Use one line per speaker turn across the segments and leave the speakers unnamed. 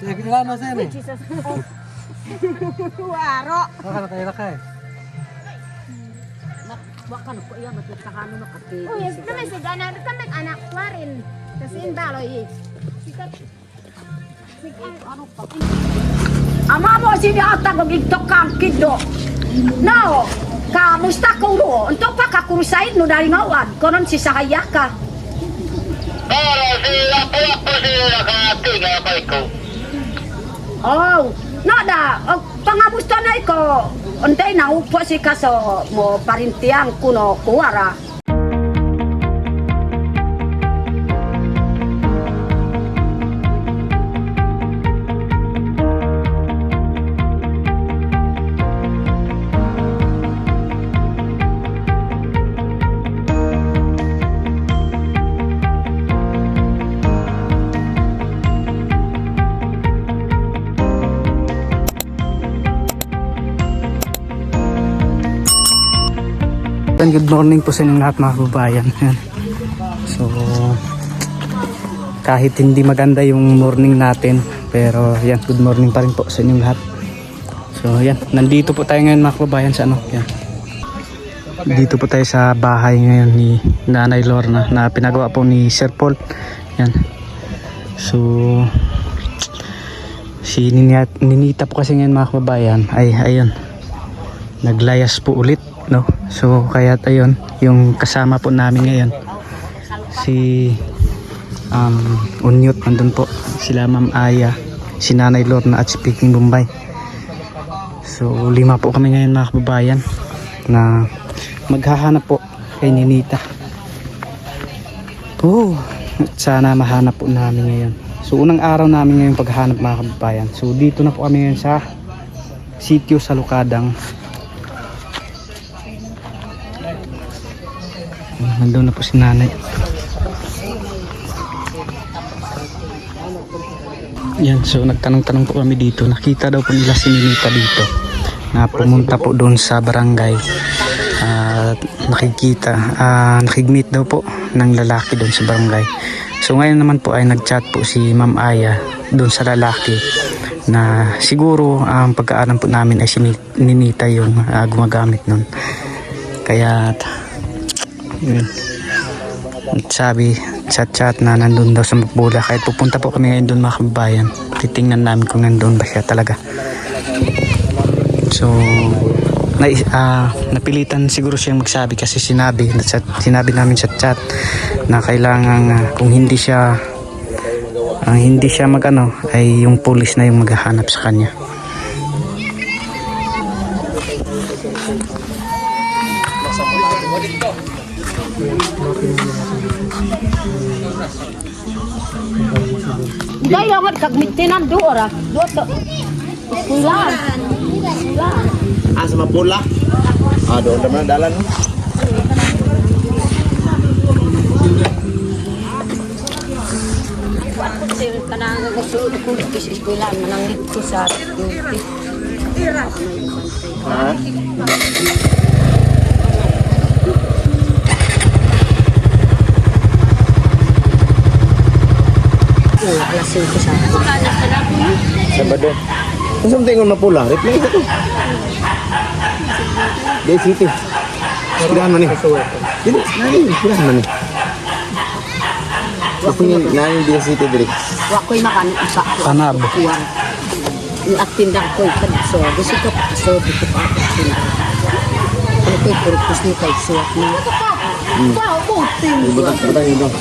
Ilan na siya eh?
Waro.
Baka na kayo lakay.
Wakan ko iya matutahano na kapit.
Oh, yes, naman si Gana, kami anak ko rin. Kasi indaloy. Sikat.
Ano pa?
Ama mo sini ata gigtok kang kido. No, kamusta ko ro? Untuk pa kakurusain no dari ngawan. Konon si Sahaya ka. Oh, no da. Pangamusta na iko. Untay na upo si kaso mo parintiang kuno kuwara.
Good morning po sa inyong lahat mga kababayan. So kahit hindi maganda yung morning natin, pero yan, good morning pa rin po sa inyong lahat. So yan, nandito po tayo ngayon mga kababayan sa ano, yan. Dito po tayo sa bahay ngayon ni Nanay Lorna na pinagawa po ni Sir Paul. Yan. So si Ninita po kasi ngayon mga kababayan ay ayun, naglayas po ulit, no? So kaya ayun, yung kasama po namin ngayon si Unyot, nandun po sila Ma'am Aya, si Nanay Lorna at si Peking Bombay. So 5 po kami ngayon mga kababayan na maghahanap po kay Ninita. Oh, sana mahanap po namin ngayon. So unang araw namin ngayon paghahanap mga kababayan. So dito na po kami ngayon sa sitio sa Lukadang. Nandun na po si Nanay. Yan, so nagtanong-tanong po kami dito. Nakita daw po nila si Ninita dito na pumunta po doon sa barangay. Nakigmeet daw po ng lalaki doon sa barangay. So ngayon naman po ay nagchat po si Ma'am Aya doon sa lalaki na siguro ang pagkaalam po namin ay si Ninita yung gumagamit nun. Kaya yun, sabi chat na nandun daw sa Mapula. Kahit pupunta po kami ngayon doon mga kababayan, titingnan namin kung nandun ba siya talaga. So napilitan siguro siyang magsabi kasi sinabi namin sa chat na kailangan kung hindi siya magano ay yung pulis na yung maghahanap sa kanya.
Dai lawan kagmitinan duora. Duoto. Pulan.
Sa Mapula. Doon naman dalan.
Sir kanang nagsulod ko sa eskwela nang dito sa alas 5 sa
Sabado. Kung saan tingin Mapula, reply ko to. Day City. Iskirahan man eh. Iskirahan man eh. Tingin namin Day City diri.
wa ko'y makan sa
Panabo.
kuwan. At tindang ko'y so gusto ko so dito pa sila. Ano ko'y purpose ni kay suwak na.
Batang yun doon.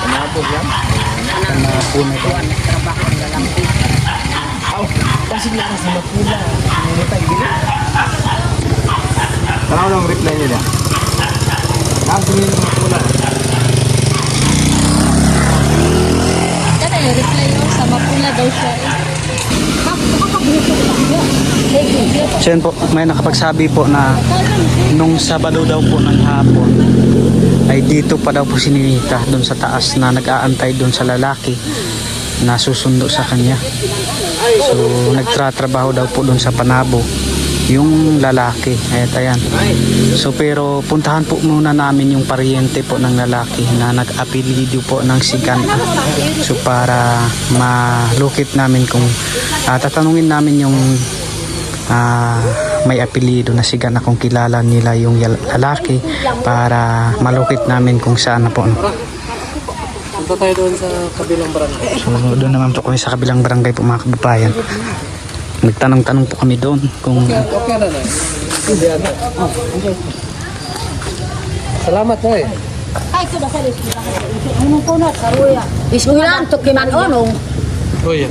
Panabo yan?
Panabo na ito.
Trabaho ng lalaki.
Kasi lang sa Mapula. Tanaw lang reply nila. Nasa nila sa Mapula.
Kada yung reply yun sa Mapula daw siya eh.
So yun po, may nakapagsabi po na nung Sabado daw po ng hapon ay dito pa daw po si Ninita doon sa taas na nag-aantay doon sa lalaki na susundo sa kanya. So nagtratrabaho daw po doon sa Panabo yung lalaki. Ayan. So pero puntahan po muna namin yung pariente po ng lalaki na nag-apelido po ng Sigan. So para malukit namin kung tatanungin namin yung may apelido na Sigan na kung kilala nila yung lalaki para malukit namin kung saan na po.
Punta tayo doon sa kabilang barangay.
So doon naman po kami sa kabilang barangay po mga kababayan. Nagtanong-tanong po kami doon kung
Okay na na. Salamat tayo.
Iskuhilan, tukiman onong.
Oh yeah.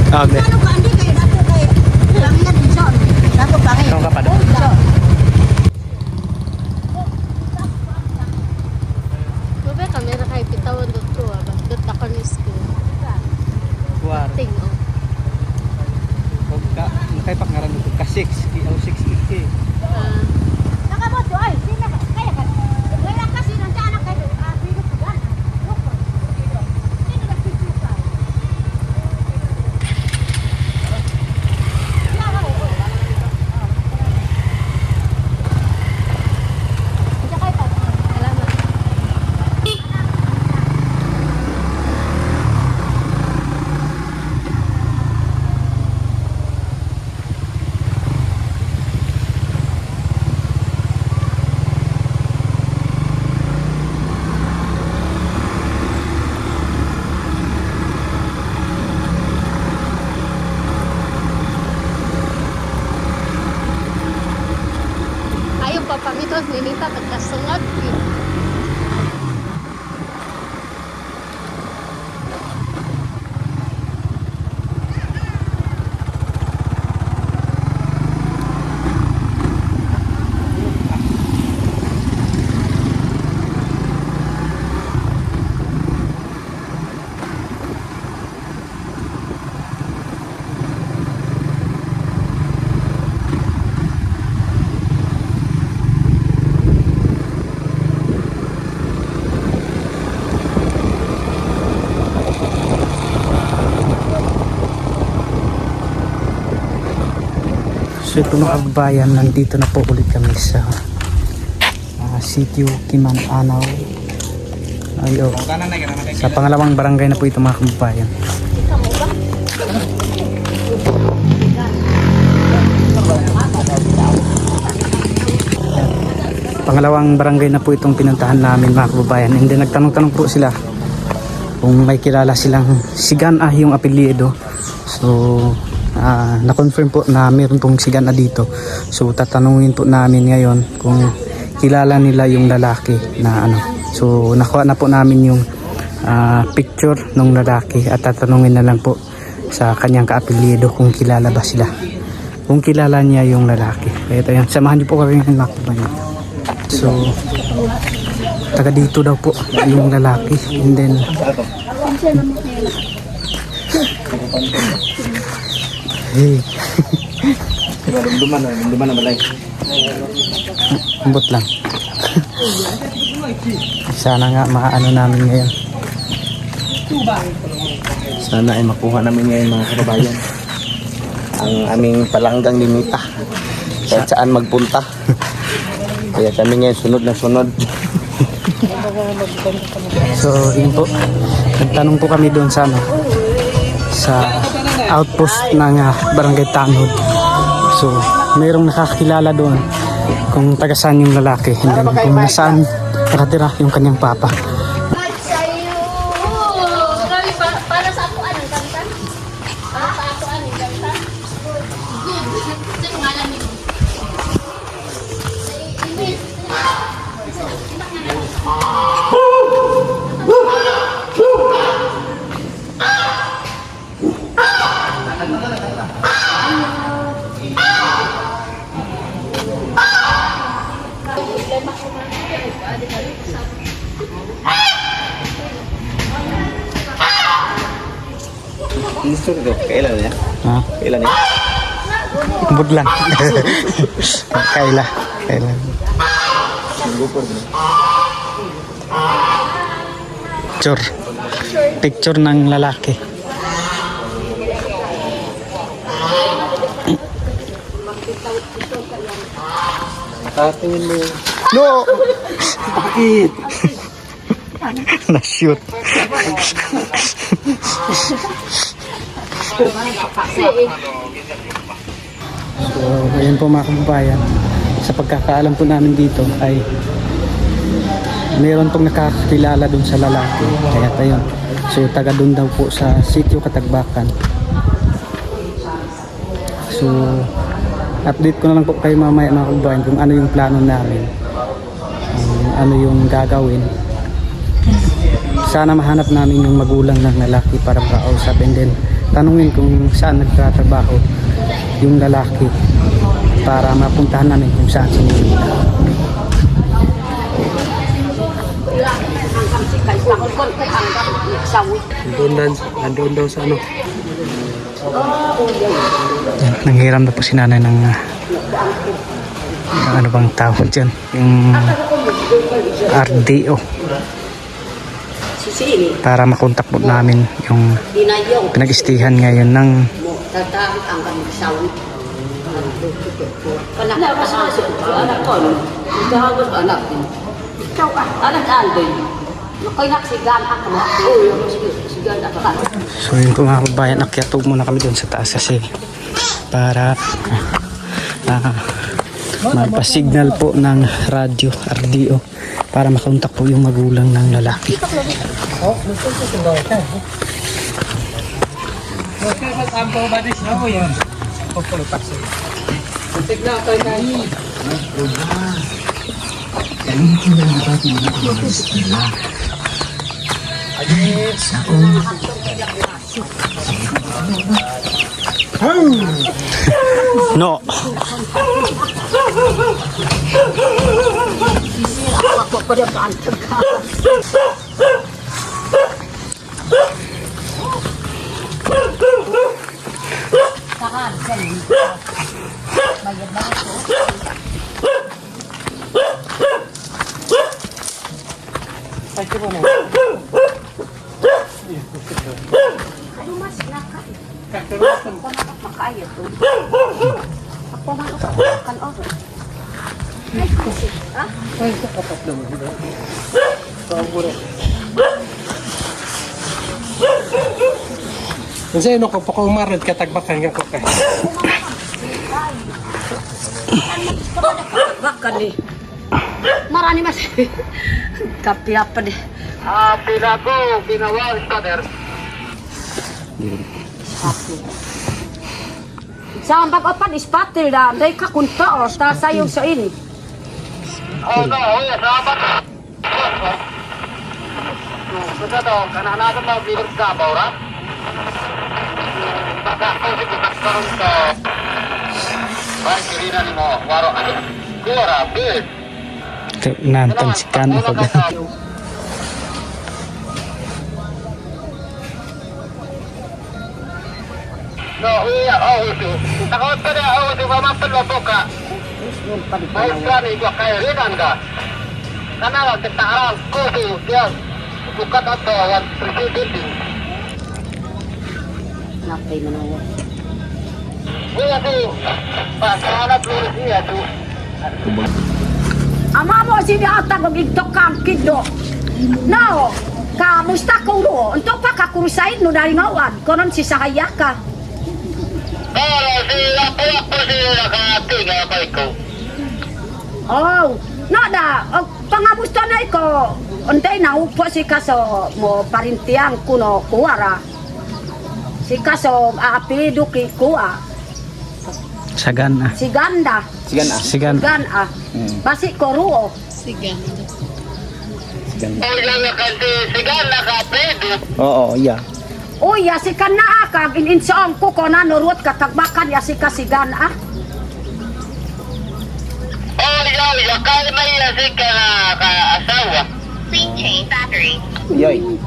okay. Tanong ka pa doon.
Coba kamera kay pitawan dito ah, bagdot ako ni school.
Kuwar.
Ting oh.
Kay pangaran dito ka 6 o 6
Ah, ayaw pa pamitos ninita pagkasungod.
So ito mga kababayan, nandito na po ulit kami sa sitio Kiman-Anaw. Ayo. Sa pangalawang barangay na po ito mga kababayan. Pangalawang barangay na po itong pinuntahan namin mga kababayan. And then nagtanong-tanong po sila kung may kilala silang Sigan yung apelyido. So na-confirm po na meron pong Sigan dito. So tatanungin po namin ngayon kung kilala nila yung lalaki na ano. So nakuha na po namin yung picture ng lalaki at tatanungin na lang po sa kanyang kaapelyido kung kilala ba sila. Kung kilala niya yung lalaki. Kaya tayo, samahan niyo po kami ng makapagay. So taga dito daw po yung lalaki. And then hey.
Lumduman na balay.
Ambot lang. Sana nga maano namin ngayon.
Sana ay makuha namin ngayon mga kababayan. Ang aming palanggang limita. Kahit saan magpunta. Kaya kami ngayon sunod na sunod.
So yun po. Nagtanong po kami doon sa ano, sa outpost ng Barangay Tanod. So mayroong nakakilala doon kung taga saan yung lalaki, and then kung nasaan nakatira yung kanyang papa.
Para sa ako anong kanta? Para sa ako anong kanta? Good. Sino ngalan niyo?
Gusto ko. Kailan niya?
Ha?
Kailan niya?
Ambot lang. Kailan.
Gupod.
Picture ng lalaki.
Nakatingin mo yun.
No! Bakit? Na-shoot. So, ayan po mga kababayan. Sa pagkakaalam po namin dito ay meron pong nakakilala dun sa lalaki. Kaya tayo. So, taga dun daw po sa sitio Katagbakan. So, update ko na lang po kayo mamaya mga kababayan kung ano yung plano namin. Ano yung gagawin. Sana mahanap namin yung magulang ng lalaki para makausap and then tanungin kung saan nagtatrabaho yung lalaki para mapuntahan namin kung saan sinunod.
Nandun daw sa ano.
Yan, nanghiram na po si nanay ng ano bang tawag dyan, yung RDO para makontak po namin yung pinag-istihan ngayon ng so yun po mga kabayan, akyatog muna kami doon sa taas kasi para magpa-signal po ng radyo RDO para makontak po yung magulang ng lalaki. No.
Kasi ano ko pa kung marid Katagbakan ka ko kay.
Bakal ni. Marani mas. Kapi apa deh.
Pinago, ginawa, kader.
Sambag opan ispatil da. Dai ka kunta o sta sayong sa ini.
Oh, no, ya, sahabat. Kita tahu, karena anak mau bilang ke bawah. Baka ko si Pakistan ke. Baik kiri ni mo, waro ada. Kuara, bid.
Nantansikan ako ba?
No, iya, oh itu. Takut pada oh itu mama perlu buka. Baik sekali gua kayak ridan dah. Karena kita orang kudu dia bukan apa yang presiden.
Napay mo na yan.
Iya tuh, Pak Sanat lulus iya tuh.
Ama mo sini atag og igtok kang kiddo. Now, kamusta ko ro? Unto pa ka kurusain no dari ngawan. Konon si sahaya ka.
Kalau si aku si nakatinga pa ikaw.
Oh, no da. Og pangamusta na iko. Untay na upo si kaso mo parintiang kuno kuwara. Si kaso apelido ki kuwa.
Sagan ah.
Si Ganda.
Sigan.
Gan ah. Basi ko ruo.
Oh, lang kasi sigan nakapedo.
Oo, iya.
Uy, ya si kan na akag ininsaong ko ko na nurut katagbakan ya si kasigan ah.
Oh, ya kaya na iya si ka asawa.
Yoy.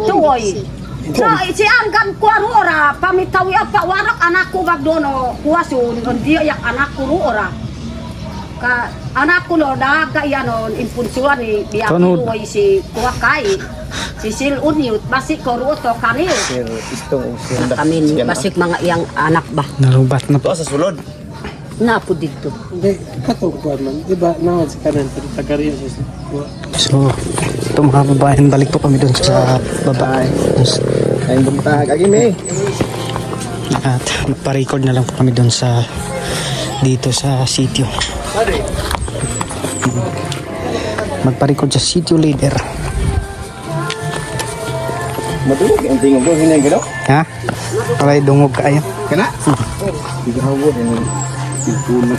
Tuoy. So, si Anggan kuarora, pamitawi apa warak anak ko gagdono, kuwasun, dia yak anak ko ruora. ka anak ko no na kaya no impulsuan ni biya
Tunod.
ko si kuwakay si sil unyut basik ko ruto kanil
Sir, istong sir.
Kami basik mga iyang anak ba.
Nalubat na po.
Ito sa sulod.
Napo dito.
Hindi, katong kuwan man. Di ba, naman sa kanan, pero tagariyo sa kuwa.
So, ito mga babayan, balik po kami doon sa baba.
Ay, buntag. Agim eh.
At magpa-record na lang po kami doon sa dito sa sitio. Magpa-record sa sitio leader.
Matulog. Ang tingog ko. Hinay gano'n.
Ha? Para dungog kayo.
Kana? Hindi ka hawod. Silpunog.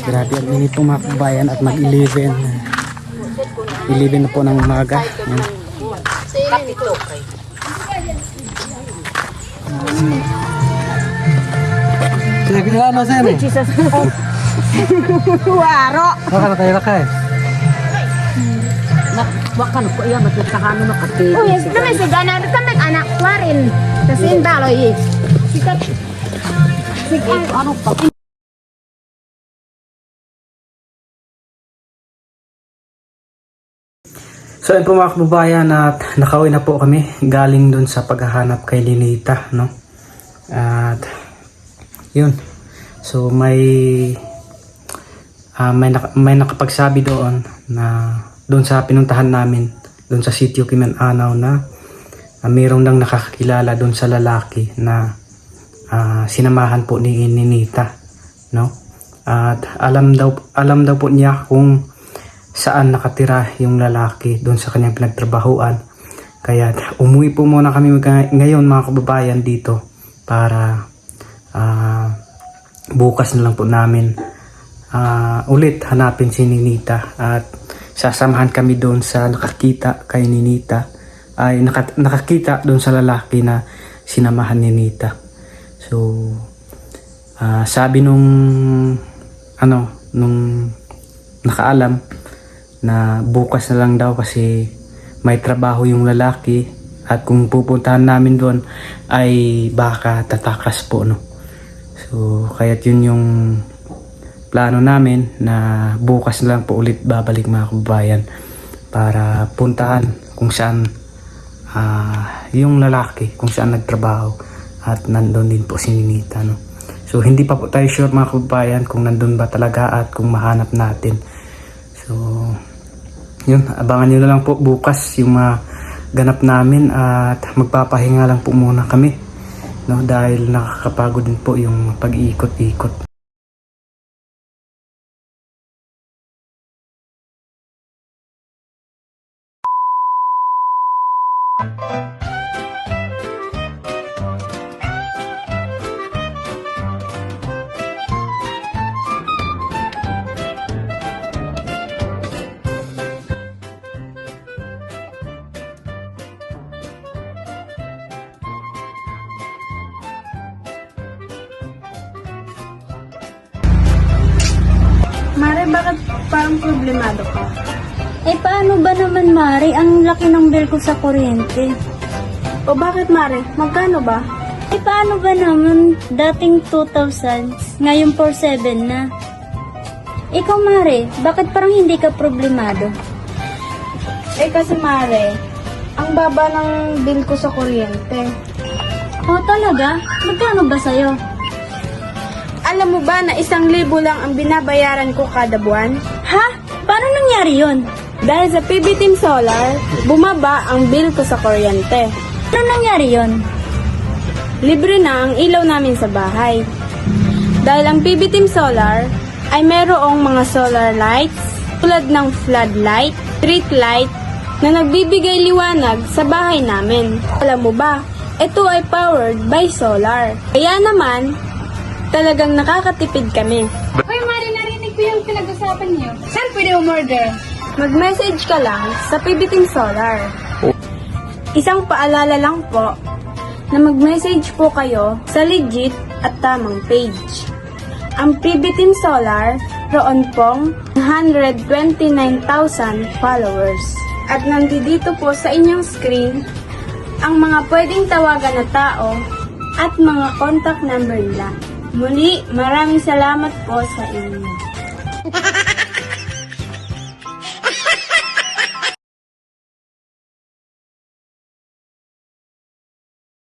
Grabe ang init po mga kabayan at mag-11 na po ng umaga.
Kaya na sir eh.
waro
Baka na kayo lakay.
Wakan ko iya matutahano na kapit.
Oh, yes, naman si Gana, sampai anak keluarin. Kasi yung baloy. Sikat. Sikat.
Ano pa?
So ayun po mga kababayan at nakauwi na po kami galing dun sa paghahanap kay Ninita, no? At yun. So may nakapagsabi doon na doon sa pinuntahan namin doon sa sitio Kiman-Anaw na mayroong nang nakakakilala doon sa lalaki na sinamahan po ni Ninita, no? At alam daw po niya kung saan nakatira yung lalaki doon sa kanyang pinagtrabahuan. Kaya umuwi po muna kami ngayon mga kababayan dito para bukas na lang po namin ulit hanapin si Ninita at sasamahan kami doon sa nakakita kay Ninita ay nakakita doon sa lalaki na sinamahan ni Ninita. So sabi nung nakaalam na bukas na lang daw kasi may trabaho yung lalaki at kung pupuntahan namin doon ay baka tatakas po, no. So kaya't yun yung plano namin na bukas na lang po ulit babalik mga kababayan para puntahan kung saan yung lalaki, kung saan nagtrabaho at nandun din po si Ninita, no. So hindi pa po tayo sure mga kababayan kung nandun ba talaga at kung mahanap natin. So yun, abangan nyo na lang po bukas yung mga ganap namin at magpapahinga lang po muna kami, no, dahil nakakapagod din po yung pag-iikot-ikot.
Mare, bakit parang problemado ka?
Eh paano ba naman, Mari? Ang laki ng bill ko sa kuryente.
O bakit, Mare? Magkano ba?
Eh paano ba naman? Dating 2,000, ngayon 4,700 na. Ikaw, Mari, bakit parang hindi ka problemado?
Eh kasi, Mare, ang baba ng bill ko sa kuryente.
Oh, talaga? Magkano ba sa'yo?
Alam mo ba na 1,000 lang ang binabayaran ko kada buwan?
Ha? Paano nangyari yun?
Dahil sa PB Team Solar, bumaba ang bill ko sa kuryente.
Paano nangyari yun?
Libre na ang ilaw namin sa bahay. Dahil ang PB Team Solar ay mayroong mga solar lights tulad ng floodlight, street light na nagbibigay liwanag sa bahay namin. Alam mo ba, ito ay powered by solar. Kaya naman, talagang nakakatipid kami.
Hoy, Mari, narinig ko yung pinag-usapan niyo.
Saan pwede umorder? Mag-message ka lang sa PB Team Solar. Isang paalala lang po na mag-message po kayo sa legit at tamang page. Ang PB Team Solar roon pong 129,000 followers. At nandito po sa inyong screen ang mga pwedeng tawagan na tao at mga contact number nila. Muli, maraming salamat po sa inyo.